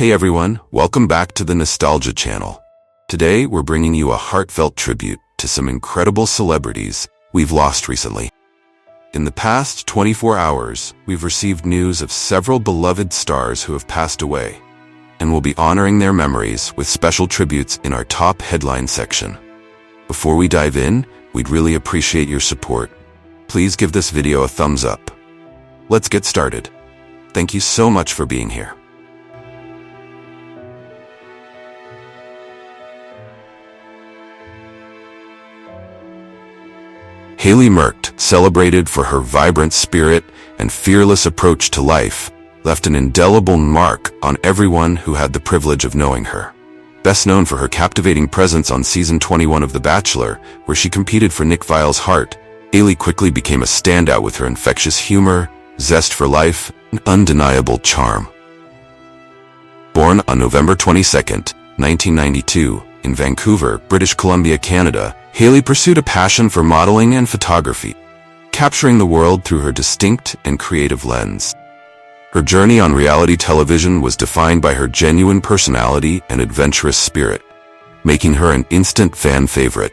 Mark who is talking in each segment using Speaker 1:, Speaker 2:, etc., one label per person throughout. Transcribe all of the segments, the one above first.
Speaker 1: Hey everyone, welcome back to the Nostalgia Channel. Today we're bringing you a heartfelt tribute to some incredible celebrities we've lost recently. In the past 24 hours, we've received news of several beloved stars who have passed away, and we'll be honoring their memories with special tributes in our top headline section. Before we dive in, we'd really appreciate your support. Please give this video a thumbs up. Let's get started. Thank you so much for being here. Hailey Merkt, celebrated for her vibrant spirit and fearless approach to life, left an indelible mark on everyone who had the privilege of knowing her. Best known for her captivating presence on season 21 of The Bachelor, where she competed for Nick Viall's heart, Hailey quickly became a standout with her infectious humor, zest for life, and undeniable charm. Born on November 22, 1992, in Vancouver, British Columbia, Canada, Hailey pursued a passion for modeling and photography, capturing the world through her distinct and creative lens. Her journey on reality television was defined by her genuine personality and adventurous spirit, making her an instant fan favorite.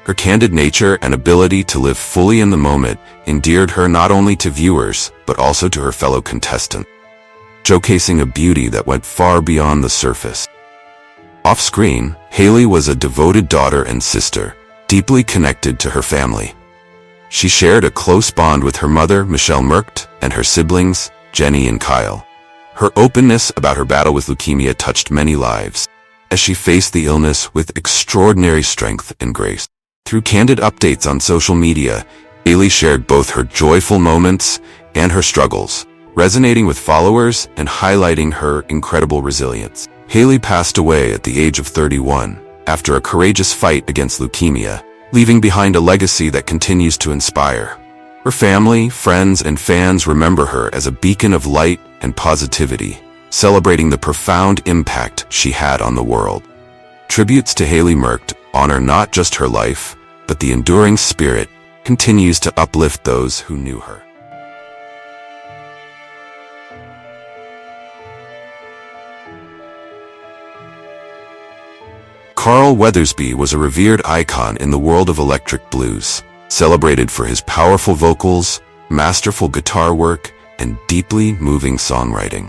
Speaker 1: Her candid nature and ability to live fully in the moment endeared her not only to viewers, but also to her fellow contestants, showcasing a beauty that went far beyond the surface. Off-screen, Hailey was a devoted daughter and sister, deeply connected to her family. She shared a close bond with her mother, Michelle Merkt, and her siblings, Jenny and Kyle. Her openness about her battle with leukemia touched many lives, as she faced the illness with extraordinary strength and grace. Through candid updates on social media, Hailey shared both her joyful moments and her struggles, resonating with followers and highlighting her incredible resilience. Hailey passed away at the age of 31 after a courageous fight against leukemia, leaving behind a legacy that continues to inspire. Her family, friends, and fans remember her as a beacon of light and positivity, celebrating the profound impact she had on the world. Tributes to Hailey Merkt honor not just her life, but the enduring spirit continues to uplift those who knew her. Carl Weathersby was a revered icon in the world of electric blues, celebrated for his powerful vocals, masterful guitar work, and deeply moving songwriting.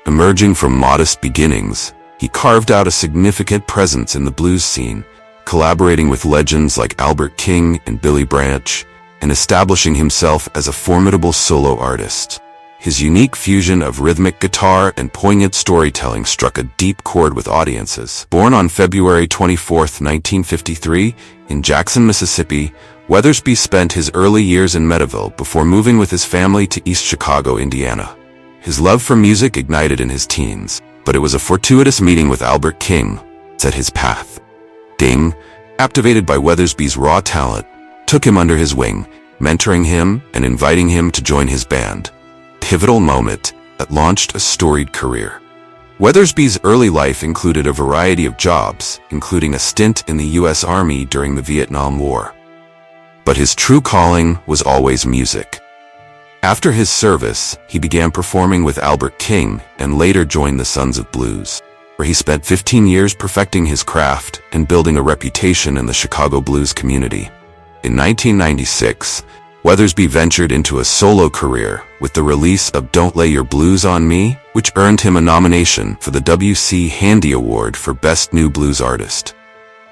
Speaker 1: Emerging from modest beginnings, he carved out a significant presence in the blues scene, collaborating with legends like Albert King and Billy Branch, and establishing himself as a formidable solo artist. His unique fusion of rhythmic guitar and poignant storytelling struck a deep chord with audiences. Born on February 24, 1953, in Jackson, Mississippi, Weathersby spent his early years in Meadowville before moving with his family to East Chicago, Indiana. His love for music ignited in his teens, but it was a fortuitous meeting with Albert King that set his path. King, captivated by Weathersby's raw talent, took him under his wing, mentoring him and inviting him to join his band. Pivotal moment that launched a storied career. Weathersby's early life included a variety of jobs, including a stint in the U.S. Army during the Vietnam War. But his true calling was always music. After his service, he began performing with Albert King and later joined the Sons of Blues, where he spent 15 years perfecting his craft and building a reputation in the Chicago blues community. In 1996, Weathersby ventured into a solo career with the release of Don't Lay Your Blues on Me, which earned him a nomination for the W.C. Handy Award for Best New Blues Artist.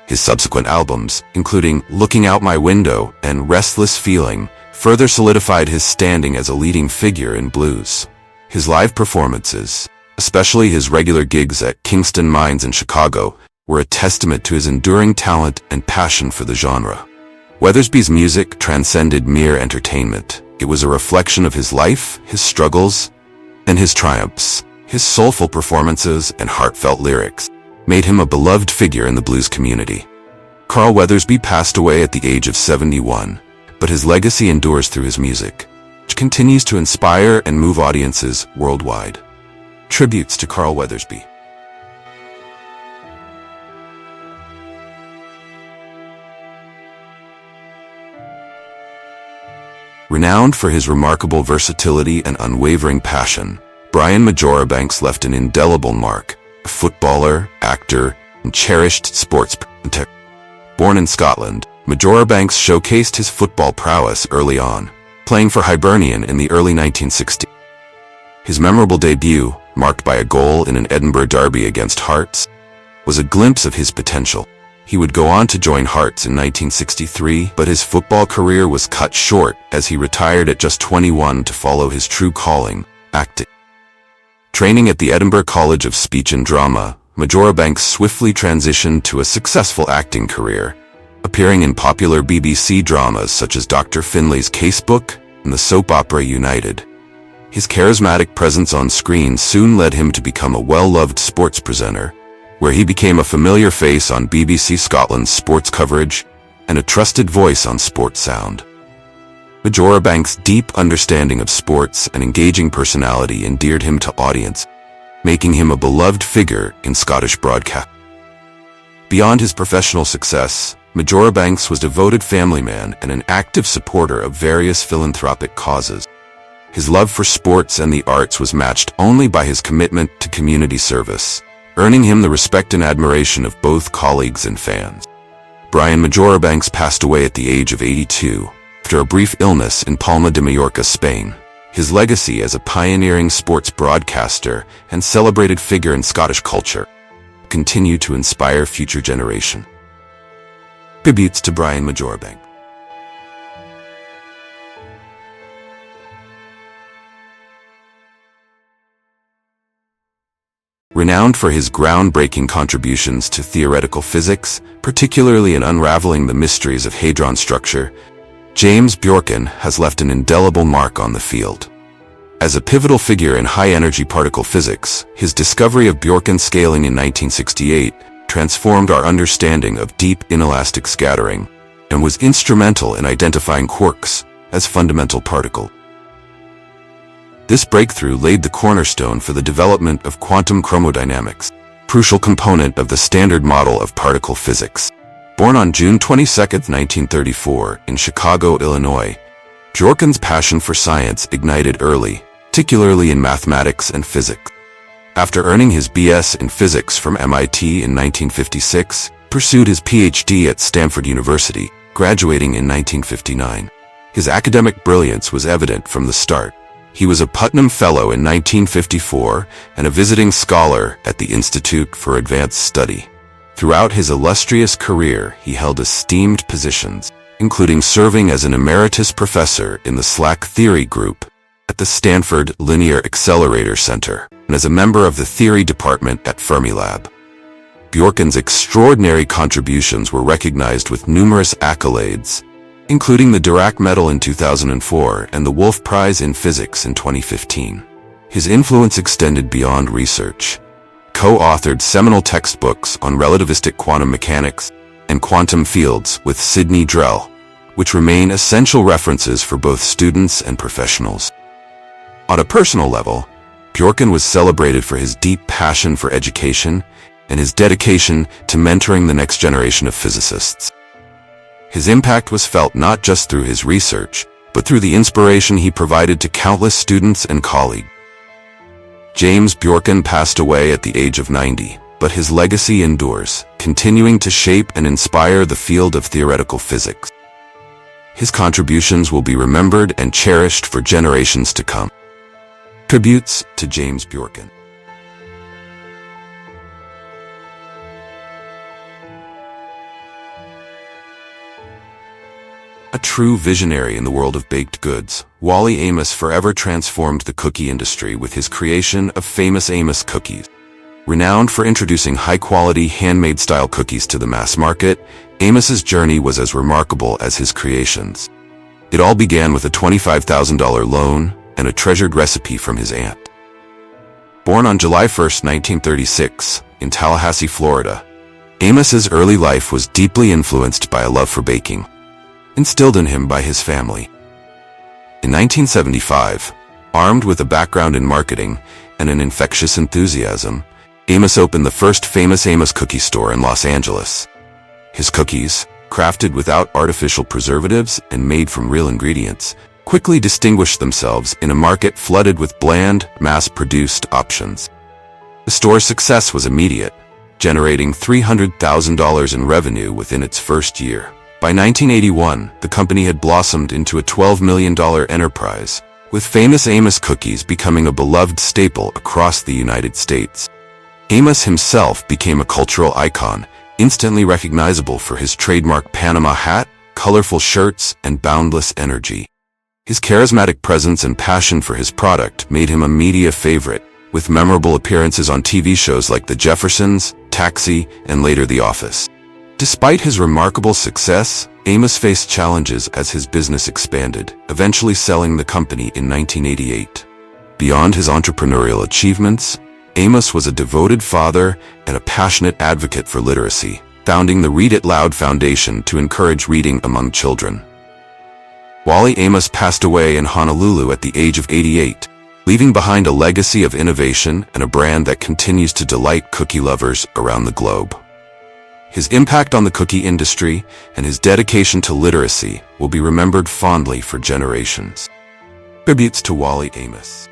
Speaker 1: His subsequent albums, including Looking Out My Window and Restless Feeling, further solidified his standing as a leading figure in blues. His live performances, especially his regular gigs at Kingston Mines in Chicago, were a testament to his enduring talent and passion for the genre. Weathersby's music transcended mere entertainment. It was a reflection of his life, his struggles, and his triumphs. His soulful performances and heartfelt lyrics made him a beloved figure in the blues community. Carl Weathersby passed away at the age of 71, but his legacy endures through his music, which continues to inspire and move audiences worldwide. Tributes to Carl Weathersby. Renowned for his remarkable versatility and unwavering passion, Majoribanks left an indelible mark, a footballer, actor, and cherished sports protector. Born in Scotland, Majoribanks showcased his football prowess early on, playing for Hibernian in the early 1960s. His memorable debut, marked by a goal in an Edinburgh derby against Hearts, was a glimpse of his potential. He would go on to join Hearts in 1963, but his football career was cut short as he retired at just 21 to follow his true calling, acting. Training at the Edinburgh College of Speech and Drama, Majoribanks swiftly transitioned to a successful acting career, appearing in popular BBC dramas such as Dr. Finlay's Casebook and the soap opera United. His charismatic presence on screen soon led him to become a well-loved sports presenter, where he became a familiar face on BBC Scotland's sports coverage and a trusted voice on Sports Sound. Majoribanks' deep understanding of sports and engaging personality endeared him to audience, making him a beloved figure in Scottish broadcast. Beyond his professional success, Majoribanks was a devoted family man and an active supporter of various philanthropic causes. His love for sports and the arts was matched only by his commitment to community service, earning him the respect and admiration of both colleagues and fans. Brian Majoribanks passed away at the age of 82, after a brief illness in Palma de Mallorca, Spain. His legacy as a pioneering sports broadcaster and celebrated figure in Scottish culture continue to inspire future generations. Tributes to Brian Majoribanks. Renowned for his groundbreaking contributions to theoretical physics, particularly in unraveling the mysteries of hadron structure, James Bjorken has left an indelible mark on the field. As a pivotal figure in high-energy particle physics, his discovery of Bjorken scaling in 1968 transformed our understanding of deep inelastic scattering and was instrumental in identifying quarks as fundamental particles. This breakthrough laid the cornerstone for the development of quantum chromodynamics, a crucial component of the standard model of particle physics. Born on June 22, 1934, in Chicago, Illinois, Bjorken's passion for science ignited early, particularly in mathematics and physics. After earning his B.S. in physics from MIT in 1956, he pursued his Ph.D. at Stanford University, graduating in 1959. His academic brilliance was evident from the start. He was a Putnam Fellow in 1954 and a visiting scholar at the Institute for Advanced Study. Throughout his illustrious career, he held esteemed positions, including serving as an emeritus professor in the SLAC Theory Group at the Stanford Linear Accelerator Center, and as a member of the theory department at Fermilab. Bjorken's extraordinary contributions were recognized with numerous accolades, including the Dirac Medal in 2004 and the Wolf Prize in Physics in 2015. His influence extended beyond research. Co-authored seminal textbooks on relativistic quantum mechanics and quantum fields with Sidney Drell, which remain essential references for both students and professionals. On a personal level, Bjorken was celebrated for his deep passion for education and his dedication to mentoring the next generation of physicists. His impact was felt not just through his research, but through the inspiration he provided to countless students and colleagues. James Bjorken passed away at the age of 90, but his legacy endures, continuing to shape and inspire the field of theoretical physics. His contributions will be remembered and cherished for generations to come. Tributes to James Bjorken. A true visionary in the world of baked goods, Wally Amos forever transformed the cookie industry with his creation of famous Amos cookies. Renowned for introducing high-quality handmade-style cookies to the mass market, Amos's journey was as remarkable as his creations. It all began with a $25,000 loan and a treasured recipe from his aunt. Born on July 1, 1936, in Tallahassee, Florida, Amos's early life was deeply influenced by a love for baking, instilled in him by his family. In 1975, armed with a background in marketing and an infectious enthusiasm, Amos opened the first famous Amos cookie store in Los Angeles. His cookies, crafted without artificial preservatives and made from real ingredients, quickly distinguished themselves in a market flooded with bland, mass-produced options. The store's success was immediate, generating $300,000 in revenue within its first year. By 1981, the company had blossomed into a $12 million enterprise, with famous Amos cookies becoming a beloved staple across the United States. Amos himself became a cultural icon, instantly recognizable for his trademark Panama hat, colorful shirts, and boundless energy. His charismatic presence and passion for his product made him a media favorite, with memorable appearances on TV shows like The Jeffersons, Taxi, and later The Office. Despite his remarkable success, Amos faced challenges as his business expanded, eventually selling the company in 1988. Beyond his entrepreneurial achievements, Amos was a devoted father and a passionate advocate for literacy, founding the Read It Loud Foundation to encourage reading among children. Wally Amos passed away in Honolulu at the age of 88, leaving behind a legacy of innovation and a brand that continues to delight cookie lovers around the globe. His impact on the cookie industry and his dedication to literacy will be remembered fondly for generations. Tributes to Wally Amos.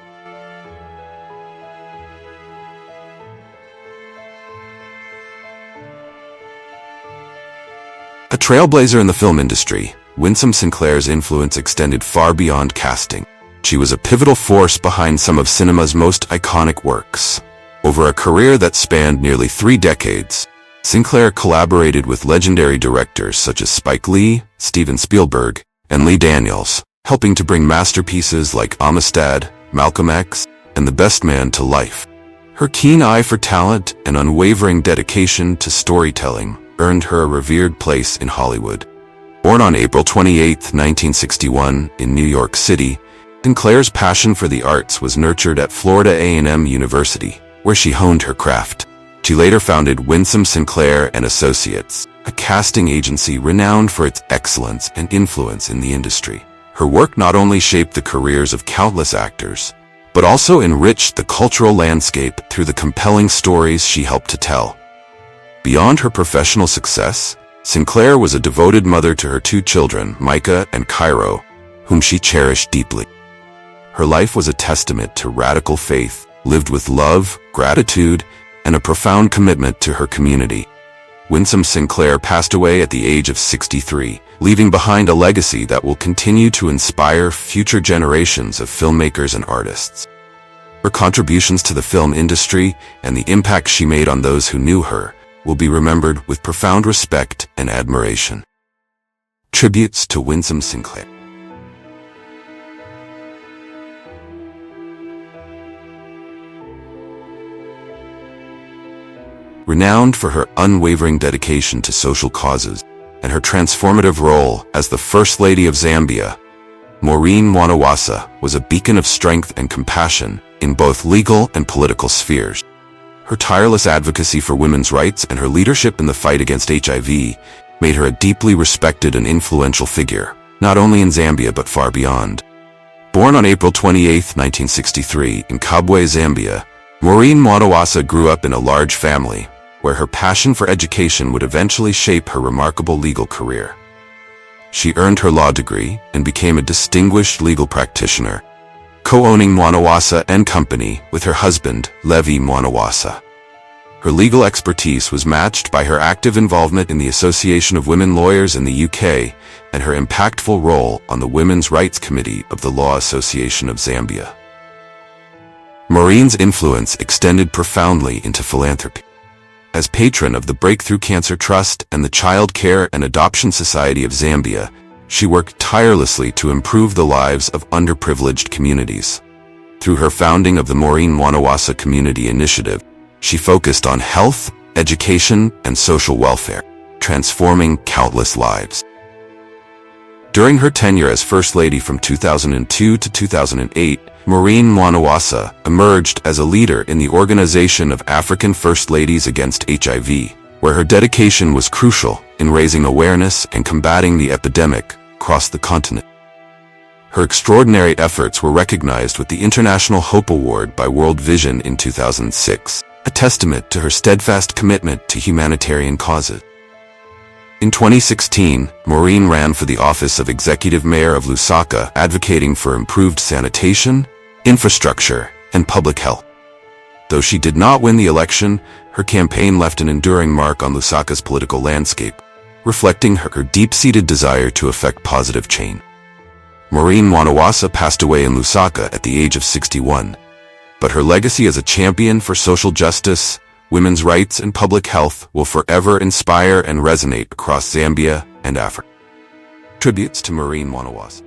Speaker 1: A trailblazer in the film industry, Winsome Sinclair's influence extended far beyond casting. She was a pivotal force behind some of cinema's most iconic works. Over a career that spanned nearly 3 decades, Sinclair collaborated with legendary directors such as Spike Lee, Steven Spielberg, and Lee Daniels, helping to bring masterpieces like Amistad, Malcolm X, and The Best Man to life. Her keen eye for talent and unwavering dedication to storytelling earned her a revered place in Hollywood. Born on April 28, 1961, in New York City, Sinclair's passion for the arts was nurtured at Florida A&M University, where she honed her craft. She later founded Winsome Sinclair and Associates, a casting agency renowned for its excellence and influence in the industry. Her work not only shaped the careers of countless actors, but also enriched the cultural landscape through the compelling stories she helped to tell. Beyond her professional success, Sinclair was a devoted mother to her 2 children, Micah and Cairo, whom she cherished deeply. Her life was a testament to radical faith, lived with love, gratitude, and a profound commitment to her community. Winsome Sinclair passed away at the age of 63, leaving behind a legacy that will continue to inspire future generations of filmmakers and artists. Her contributions to the film industry and the impact she made on those who knew her will be remembered with profound respect and admiration. Tributes to Winsome Sinclair. Renowned for her unwavering dedication to social causes and her transformative role as the First Lady of Zambia, Maureen Mwanawasa was a beacon of strength and compassion in both legal and political spheres. Her tireless advocacy for women's rights and her leadership in the fight against HIV made her a deeply respected and influential figure, not only in Zambia but far beyond. Born on April 28, 1963, in Kabwe, Zambia, Maureen Mwanawasa grew up in a large family, where her passion for education would eventually shape her remarkable legal career. She earned her law degree and became a distinguished legal practitioner, co-owning Mwanawasa and Company with her husband, Levi Mwanawasa. Her legal expertise was matched by her active involvement in the Association of Women Lawyers in the UK and her impactful role on the Women's Rights Committee of the Law Association of Zambia. Maureen's influence extended profoundly into philanthropy. As patron of the Breakthrough Cancer Trust and the Child Care and Adoption Society of Zambia, she worked tirelessly to improve the lives of underprivileged communities. Through her founding of the Maureen Mwanawasa Community Initiative, she focused on health, education, and social welfare, transforming countless lives. During her tenure as First Lady from 2002 to 2008, Maureen Mwanawasa emerged as a leader in the Organization of African First Ladies Against HIV, where her dedication was crucial in raising awareness and combating the epidemic across the continent. Her extraordinary efforts were recognized with the International Hope Award by World Vision in 2006, a testament to her steadfast commitment to humanitarian causes. In 2016, Maureen ran for the office of Executive Mayor of Lusaka, advocating for improved sanitation, infrastructure, and public health. Though she did not win the election, her campaign left an enduring mark on Lusaka's political landscape, reflecting her deep-seated desire to effect positive change. Maureen Mwanawasa passed away in Lusaka at the age of 61, but her legacy as a champion for social justice, women's rights, and public health will forever inspire and resonate across Zambia and Africa. Tributes to Maureen Mwanawasa.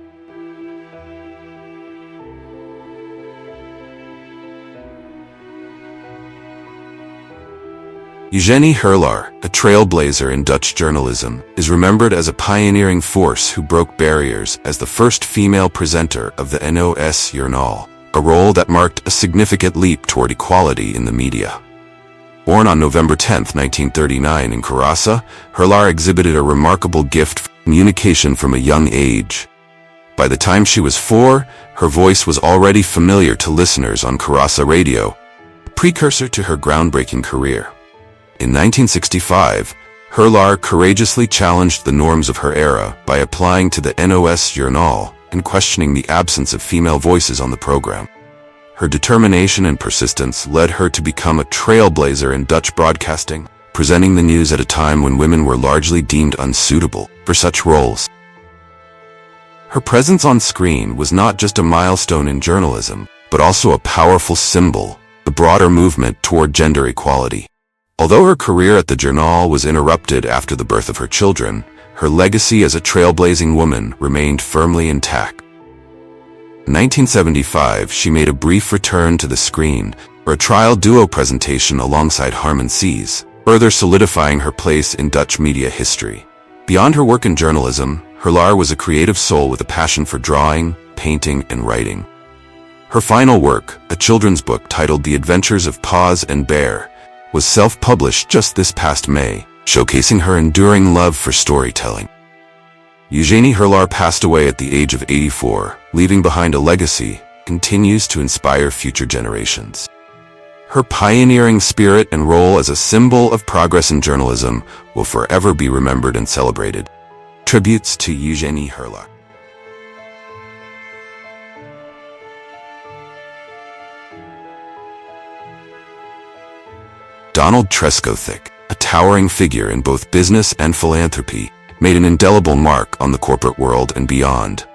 Speaker 1: Eugènie Herlaar, a trailblazer in Dutch journalism, is remembered as a pioneering force who broke barriers as the first female presenter of the NOS Journaal, a role that marked a significant leap toward equality in the media. Born on November 10, 1939 in Karasa, Herlaar exhibited a remarkable gift for communication from a young age. By the time she was 4, her voice was already familiar to listeners on Karasa radio, a precursor to her groundbreaking career. In 1965, Herlaar courageously challenged the norms of her era by applying to the NOS Journaal and questioning the absence of female voices on the program. Her determination and persistence led her to become a trailblazer in Dutch broadcasting, presenting the news at a time when women were largely deemed unsuitable for such roles. Her presence on screen was not just a milestone in journalism, but also a powerful symbol, the broader movement toward gender equality. Although her career at the Journal was interrupted after the birth of her children, her legacy as a trailblazing woman remained firmly intact. In 1975, she made a brief return to the screen for a trial duo presentation alongside Harman Sees, further solidifying her place in Dutch media history. Beyond her work in journalism, Herlaar was a creative soul with a passion for drawing, painting, and writing. Her final work, a children's book titled The Adventures of Paws and Bear, was self-published just this past May, showcasing her enduring love for storytelling. Eugènie Herlaar passed away at the age of 84, leaving behind a legacy that continues to inspire future generations. Her pioneering spirit and role as a symbol of progress in journalism will forever be remembered and celebrated. Tributes to Eugènie Herlaar. Donald Trescothick, a towering figure in both business and philanthropy, made an indelible mark on the corporate world and beyond.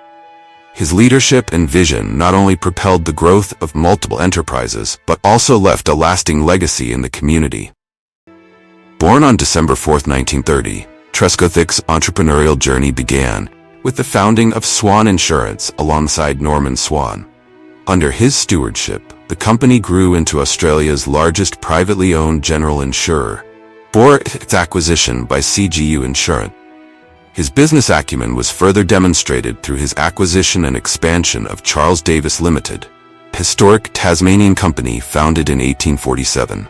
Speaker 1: His leadership and vision not only propelled the growth of multiple enterprises, but also left a lasting legacy in the community. Born on December 4, 1930, Trescothick's entrepreneurial journey began with the founding of Swan Insurance alongside Norman Swan. Under his stewardship, the company grew into Australia's largest privately owned general insurer, before its acquisition by CGU Insurance. His business acumen was further demonstrated through his acquisition and expansion of Charles Davis Limited, a historic Tasmanian company founded in 1847.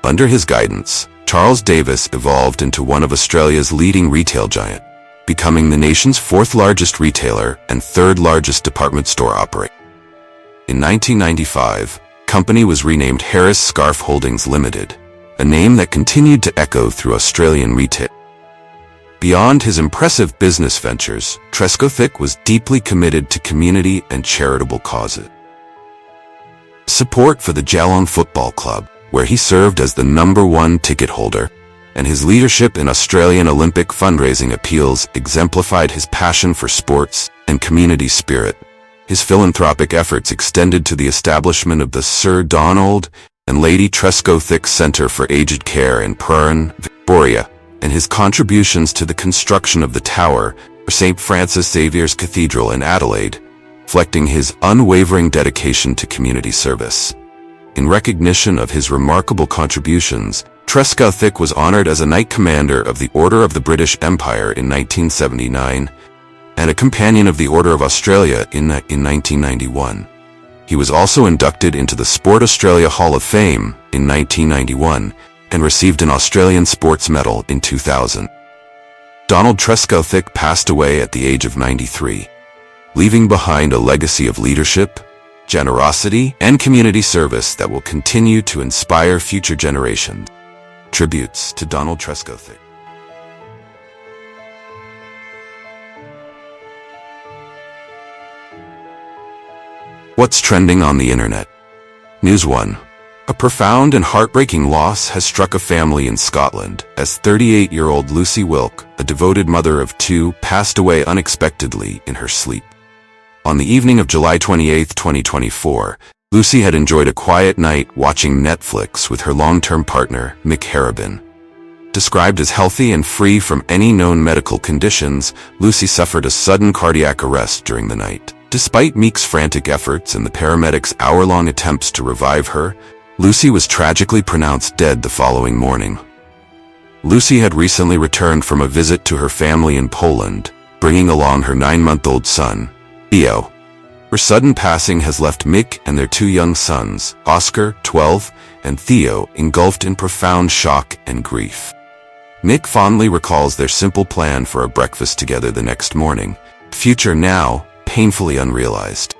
Speaker 1: Under his guidance, Charles Davis evolved into one of Australia's leading retail giants, becoming the nation's 4th largest retailer and 3rd largest department store operator. In 1995, the company was renamed Harris Scarfe Holdings Limited, a name that continued to echo through Australian retail. Beyond his impressive business ventures, Trescothick was deeply committed to community and charitable causes. Support for the Geelong Football Club, where he served as the #1 ticket holder, and his leadership in Australian Olympic fundraising appeals exemplified his passion for sports and community spirit. His philanthropic efforts extended to the establishment of the Sir Donald and Lady Trescothick Centre for Aged Care in Perth, Victoria, and his contributions to the construction of the tower for St. Francis Xavier's Cathedral in Adelaide, reflecting his unwavering dedication to community service. In recognition of his remarkable contributions, Trescothick was honoured as a Knight Commander of the Order of the British Empire in 1979, and a Companion of the Order of Australia in 1991. He was also inducted into the Sport Australia Hall of Fame in 1991 and received an Australian Sports Medal in 2000. Donald Trescothick passed away at the age of 93, leaving behind a legacy of leadership, generosity, and community service that will continue to inspire future generations. Tributes to Donald Trescothick. What's trending on the internet? News 1. A profound and heartbreaking loss has struck a family in Scotland as 38-year-old Lucy Wilk, a devoted mother of two, passed away unexpectedly in her sleep. On the evening of July 28, 2024, Lucy had enjoyed a quiet night watching Netflix with her long-term partner, Mick Harabin. Described as healthy and free from any known medical conditions, Lucy suffered a sudden cardiac arrest during the night. Despite Mick's frantic efforts and the paramedics' hour-long attempts to revive her, Lucy was tragically pronounced dead the following morning. Lucy had recently returned from a visit to her family in Poland, bringing along her 9-month-old son, Theo. Her sudden passing has left Mick and their two young sons, Oscar, 12, and Theo, engulfed in profound shock and grief. Mick fondly recalls their simple plan for a breakfast together the next morning, future now painfully unrealized.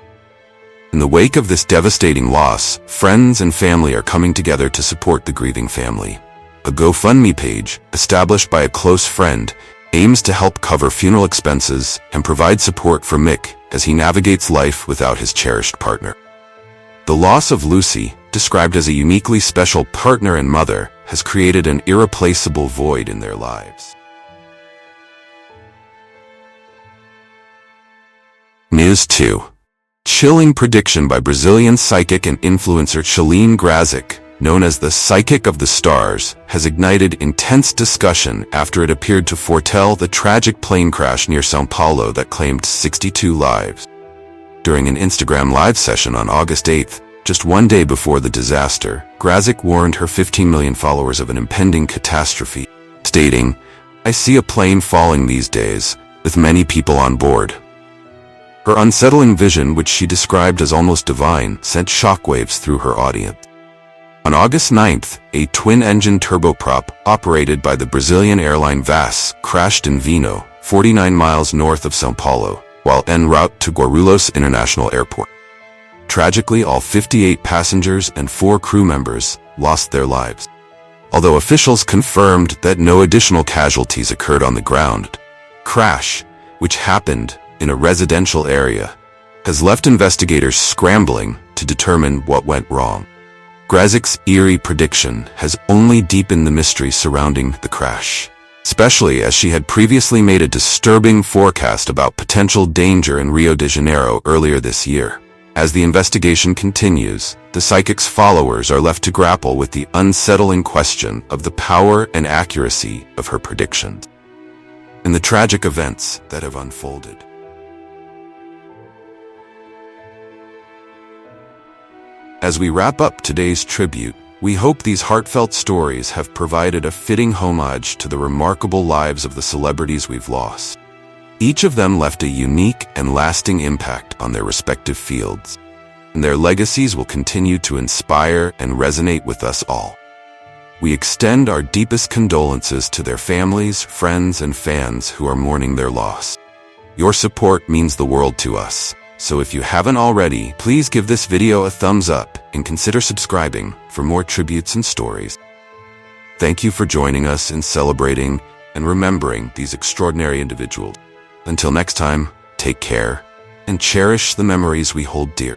Speaker 1: In the wake of this devastating loss, friends and family are coming together to support the grieving family. A GoFundMe page, established by a close friend, aims to help cover funeral expenses and provide support for Mick as he navigates life without his cherished partner. The loss of Lucy, described as a uniquely special partner and mother, has created an irreplaceable void in their lives. News 2. Chilling prediction by Brazilian psychic and influencer Shalene Grazik, known as the Psychic of the Stars, has ignited intense discussion after it appeared to foretell the tragic plane crash near São Paulo that claimed 62 lives. During an Instagram live session on August 8, just one day before the disaster, Grazik warned her 15 million followers of an impending catastrophe, stating, "I see a plane falling these days, with many people on board." Her unsettling vision, which she described as almost divine, sent shockwaves through her audience. On August 9th, a twin-engine turboprop operated by the Brazilian airline VAS crashed in Vino, 49 miles north of São Paulo, while en route to Guarulhos International Airport. Tragically, all 58 passengers and 4 crew members lost their lives. Although officials confirmed that no additional casualties occurred on the ground, crash, which happened in a residential area, has left investigators scrambling to determine what went wrong. Grazik's eerie prediction has only deepened the mystery surrounding the crash, especially as she had previously made a disturbing forecast about potential danger in Rio de Janeiro earlier this year. As the investigation continues, the psychic's followers are left to grapple with the unsettling question of the power and accuracy of her predictions and the tragic events that have unfolded. As we wrap up today's tribute, we hope these heartfelt stories have provided a fitting homage to the remarkable lives of the celebrities we've lost. Each of them left a unique and lasting impact on their respective fields, and their legacies will continue to inspire and resonate with us all. We extend our deepest condolences to their families, friends, and fans who are mourning their loss. Your support means the world to us. So if you haven't already, please give this video a thumbs up and consider subscribing for more tributes and stories. Thank you for joining us in celebrating and remembering these extraordinary individuals. Until next time, take care and cherish the memories we hold dear.